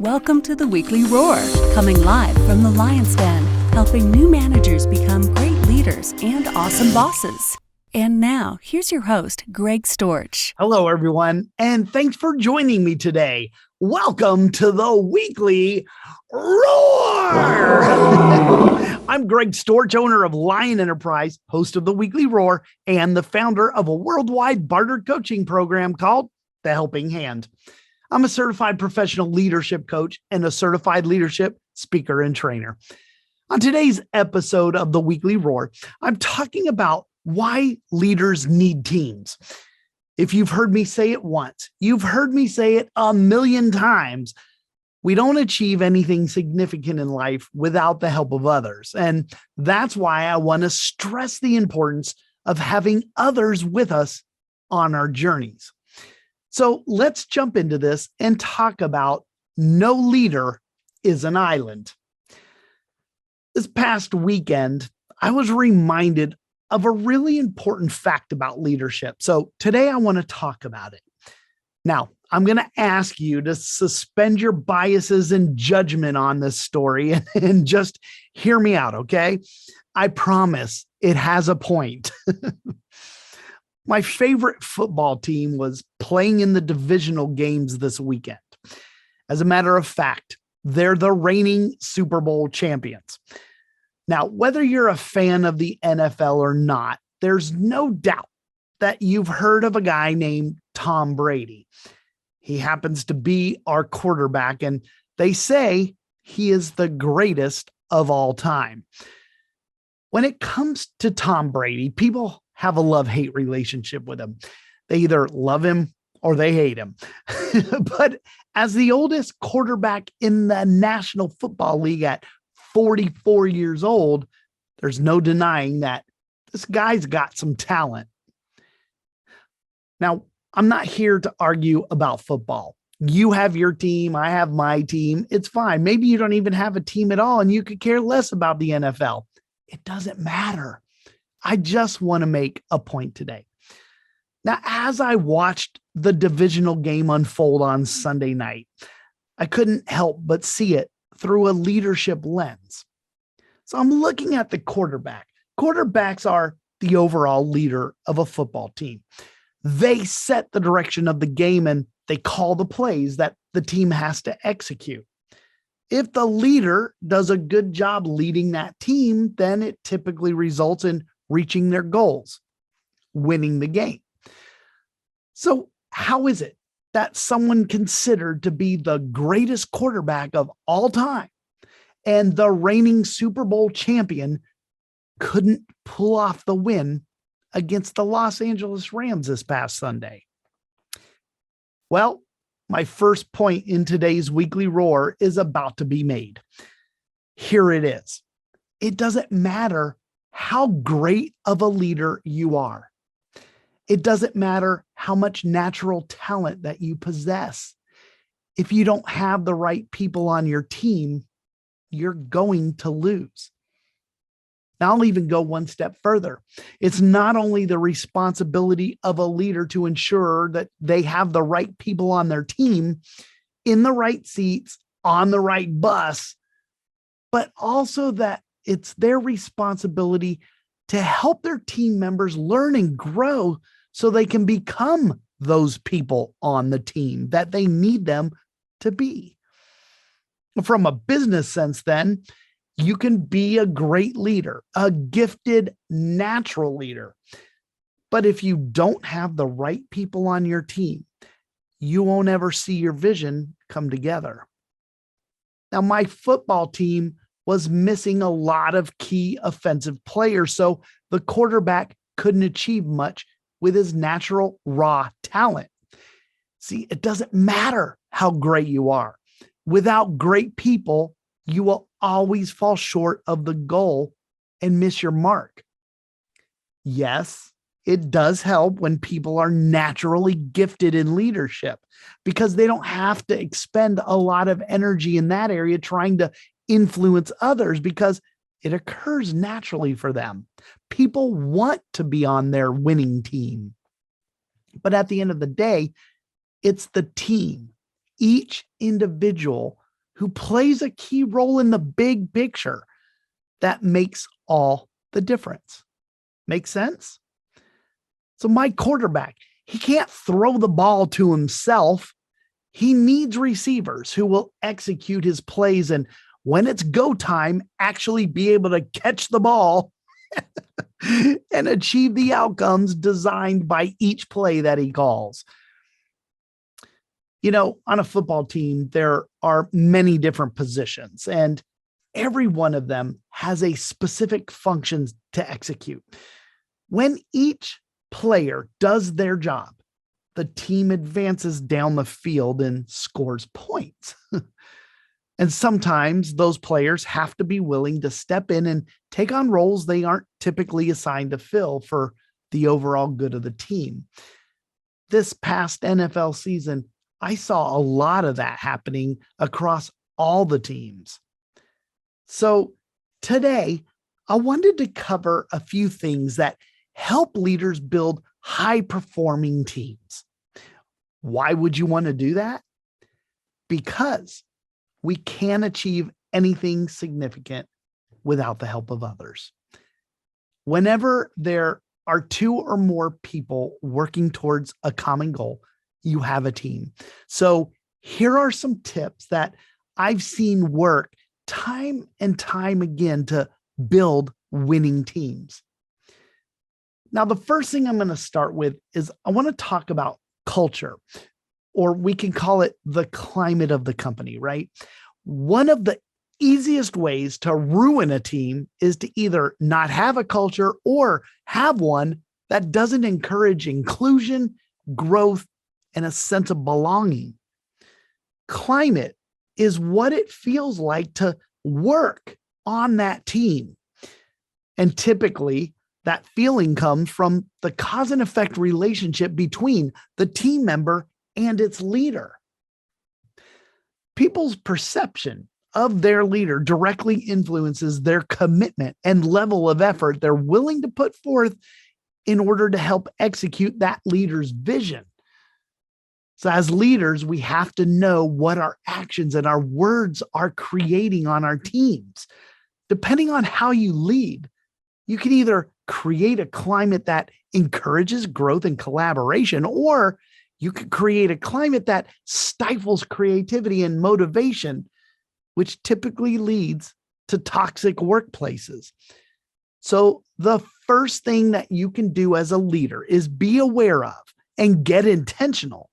Welcome to the Weekly Roar, coming live from the Lion's Den, helping new managers become great leaders and awesome bosses. And now, here's your host, Greg Storch. Hello, everyone, and thanks for joining me today. Welcome to the Weekly Roar. I'm Greg Storch, owner of Lion Enterprise, host of the Weekly Roar, and the founder of a worldwide barter coaching program called The Helping Hand. I'm a certified professional leadership coach and a certified leadership speaker and trainer. On today's episode of the Weekly Roar, I'm talking about why leaders need teams. If you've heard me say it once, you've heard me say it a million times. We don't achieve anything significant in life without the help of others. And that's why I want to stress the importance of having others with us on our journeys. So let's jump into this and talk about no leader is an island. This past weekend, I was reminded of a really important fact about leadership. So today I want to talk about it. Now, I'm going to ask you to suspend your biases and judgment on this story and just hear me out, okay? I promise it has a point. My favorite football team was playing in the divisional games this weekend. As a matter of fact, they're the reigning Super Bowl champions. Now, whether you're a fan of the NFL or not, there's no doubt that you've heard of a guy named Tom Brady. He happens to be our quarterback, and they say he is the greatest of all time. When it comes to Tom Brady, people have a love-hate relationship with him. They either love him or they hate him. But as the oldest quarterback in the National Football League at 44 years old, there's no denying that this guy's got some talent. Now, I'm not here to argue about football. You have your team, I have my team. It's fine. Maybe you don't even have a team at all and you could care less about the NFL. It doesn't matter. I just want to make a point today. Now, as I watched the divisional game unfold on Sunday night, I couldn't help but see it through a leadership lens. So I'm looking at the quarterback. Quarterbacks are the overall leader of a football team. They set the direction of the game and they call the plays that the team has to execute. If the leader does a good job leading that team, then it typically results in reaching their goals, winning the game. So how is it that someone considered to be the greatest quarterback of all time and the reigning Super Bowl champion couldn't pull off the win against the Los Angeles Rams this past Sunday? Well, my first point in today's Weekly Roar is about to be made. Here it is. It doesn't matter how great of a leader you are. It doesn't matter how much natural talent that you possess. If you don't have the right people on your team, you're going to lose. Now, I'll even go one step further. It's not only the responsibility of a leader to ensure that they have the right people on their team in the right seats, on the right bus, but also that it's their responsibility to help their team members learn and grow so they can become those people on the team that they need them to be. From a business sense, then, you can be a great leader, a gifted, natural leader. But if you don't have the right people on your team, you won't ever see your vision come together. Now, my football team was missing a lot of key offensive players, so the quarterback couldn't achieve much with his natural raw talent. See, it doesn't matter how great you are. Without great people, you will always fall short of the goal and miss your mark. Yes, it does help when people are naturally gifted in leadership because they don't have to expend a lot of energy in that area trying to influence others because it occurs naturally for them. People want to be on their winning team. But at the end of the day, it's the team. Each individual who plays a key role in the big picture that makes all the difference. Make sense? So my quarterback, he can't throw the ball to himself. He needs receivers who will execute his plays and when it's go time, actually be able to catch the ball and achieve the outcomes designed by each play that he calls. You know, on a football team, there are many different positions, and every one of them has a specific function to execute. When each player does their job, the team advances down the field and scores points. And sometimes those players have to be willing to step in and take on roles they aren't typically assigned to fill for the overall good of the team. This past NFL season, I saw a lot of that happening across all the teams. So today, I wanted to cover a few things that help leaders build high-performing teams. Why would you want to do that? Because we can't achieve anything significant without the help of others. Whenever there are two or more people working towards a common goal, you have a team. So here are some tips that I've seen work time and time again to build winning teams. Now, the first thing I'm going to start with is I want to talk about culture, or we can call it the climate of the company, right? One of the easiest ways to ruin a team is to either not have a culture or have one that doesn't encourage inclusion, growth, and a sense of belonging. Climate is what it feels like to work on that team. And typically, that feeling comes from the cause and effect relationship between the team member and its leader. People's perception of their leader directly influences their commitment and level of effort they're willing to put forth in order to help execute that leader's vision. So as leaders, we have to know what our actions and our words are creating on our teams. Depending on how you lead, you can either create a climate that encourages growth and collaboration, or you could create a climate that stifles creativity and motivation, which typically leads to toxic workplaces. So the first thing that you can do as a leader is be aware of and get intentional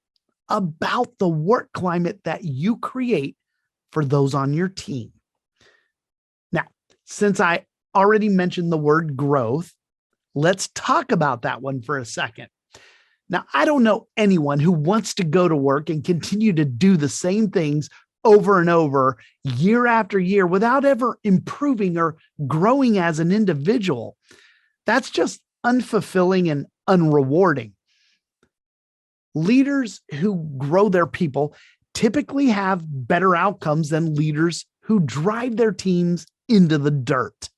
about the work climate that you create for those on your team. Now, since I already mentioned the word growth, let's talk about that one for a second. Now, I don't know anyone who wants to go to work and continue to do the same things over and over, year after year, without ever improving or growing as an individual. That's just unfulfilling and unrewarding. Leaders who grow their people typically have better outcomes than leaders who drive their teams into the dirt.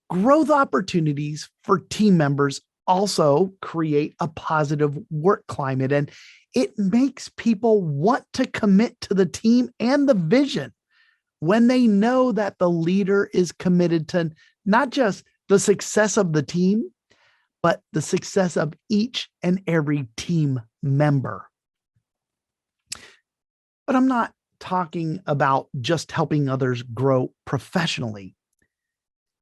Growth opportunities for team members also create a positive work climate, and it makes people want to commit to the team and the vision when they know that the leader is committed to not just the success of the team, but the success of each and every team member. But I'm not talking about just helping others grow professionally.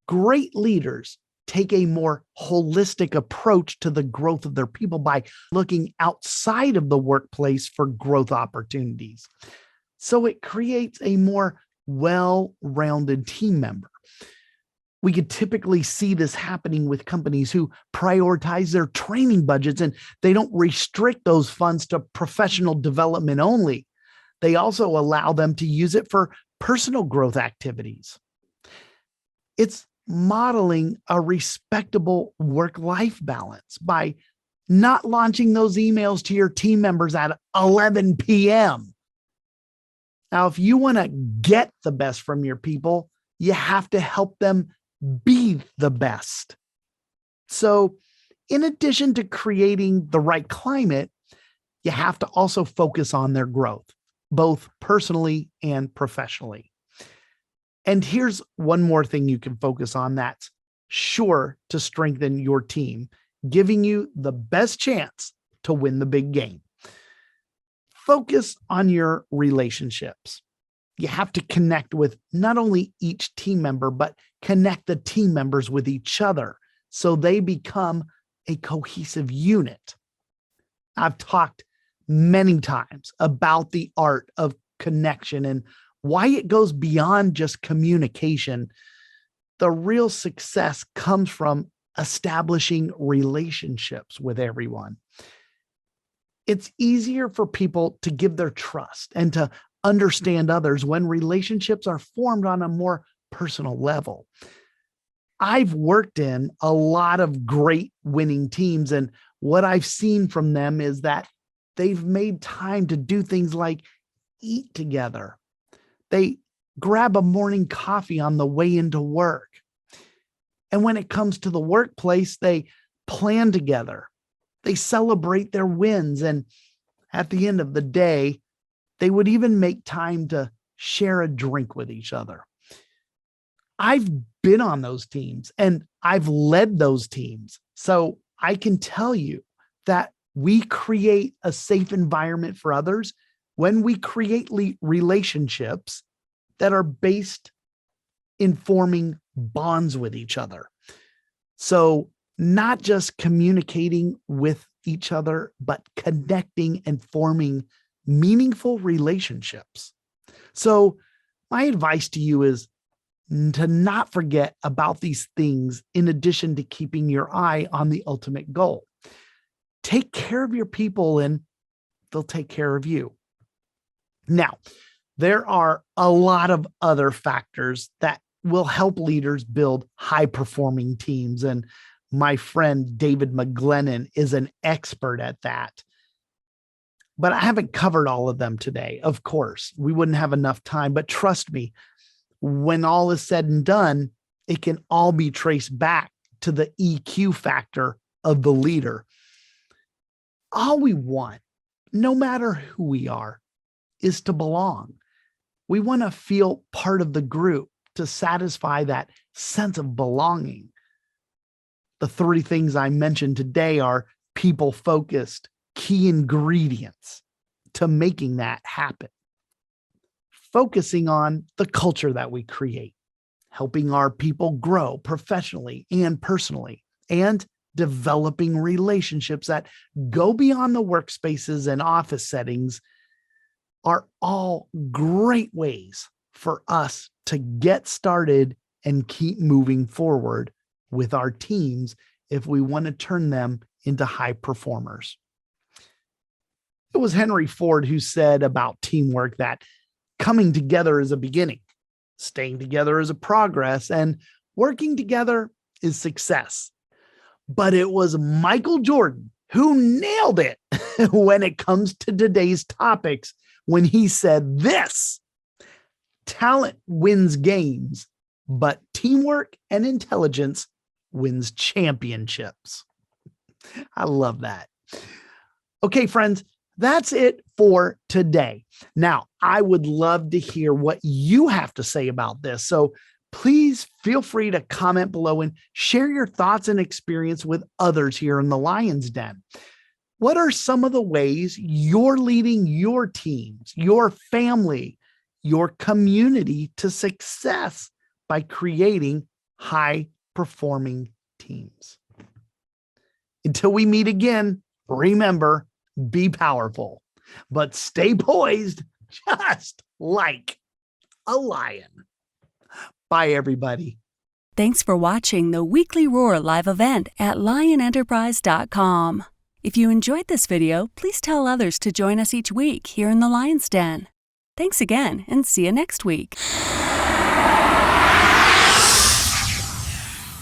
Great leaders take a more holistic approach to the growth of their people by looking outside of the workplace for growth opportunities. So it creates a more well-rounded team member. We could typically see this happening with companies who prioritize their training budgets, and they don't restrict those funds to professional development only. They also allow them to use it for personal growth activities. It's modeling a respectable work-life balance by not launching those emails to your team members at 11 p.m. Now, if you want to get the best from your people, you have to help them be the best. So, in addition to creating the right climate, you have to also focus on their growth, both personally and professionally. And here's one more thing you can focus on that's sure to strengthen your team, giving you the best chance to win the big game. Focus on your relationships. You have to connect with not only each team member, but connect the team members with each other so they become a cohesive unit. I've talked many times about the art of connection and why it goes beyond just communication. The real success comes from establishing relationships with everyone. It's easier for people to give their trust and to understand others when relationships are formed on a more personal level. I've worked in a lot of great winning teams, and what I've seen from them is that they've made time to do things like eat together. They grab a morning coffee on the way into work. And when it comes to the workplace, they plan together. They celebrate their wins. And at the end of the day, they would even make time to share a drink with each other. I've been on those teams and I've led those teams. So I can tell you that we create a safe environment for others when we create relationships that are based in forming bonds with each other. So not just communicating with each other, but connecting and forming meaningful relationships. So my advice to you is to not forget about these things in addition to keeping your eye on the ultimate goal. Take care of your people and they'll take care of you. Now, there are a lot of other factors that will help leaders build high-performing teams, and my friend David McGlennon is an expert at that. But I haven't covered all of them today. Of course, we wouldn't have enough time, but trust me, when all is said and done, it can all be traced back to the EQ factor of the leader. All we want, no matter who we are, is to belong. We want to feel part of the group to satisfy that sense of belonging. The 3 things I mentioned today are people-focused, key ingredients to making that happen. Focusing on the culture that we create, helping our people grow professionally and personally, and developing relationships that go beyond the workspaces and office settings are all great ways for us to get started and keep moving forward with our teams if we want to turn them into high performers. It was Henry Ford who said about teamwork that coming together is a beginning, staying together is a progress, and working together is success. But it was Michael Jordan who nailed it when it comes to today's topics when he said this: talent wins games, but teamwork and intelligence wins championships. I love that. Okay, friends, that's it for today. Now, I would love to hear what you have to say about this. So please feel free to comment below and share your thoughts and experience with others here in the Lion's Den. What are some of the ways you're leading your teams, your family, your community to success by creating high-performing teams? Until we meet again, remember, be powerful, but stay poised just like a lion. Bye, everybody. Thanks for watching the Weekly Roar live event at lionenterprise.com. If you enjoyed this video, please tell others to join us each week here in the Lion's Den. Thanks again, and see you next week.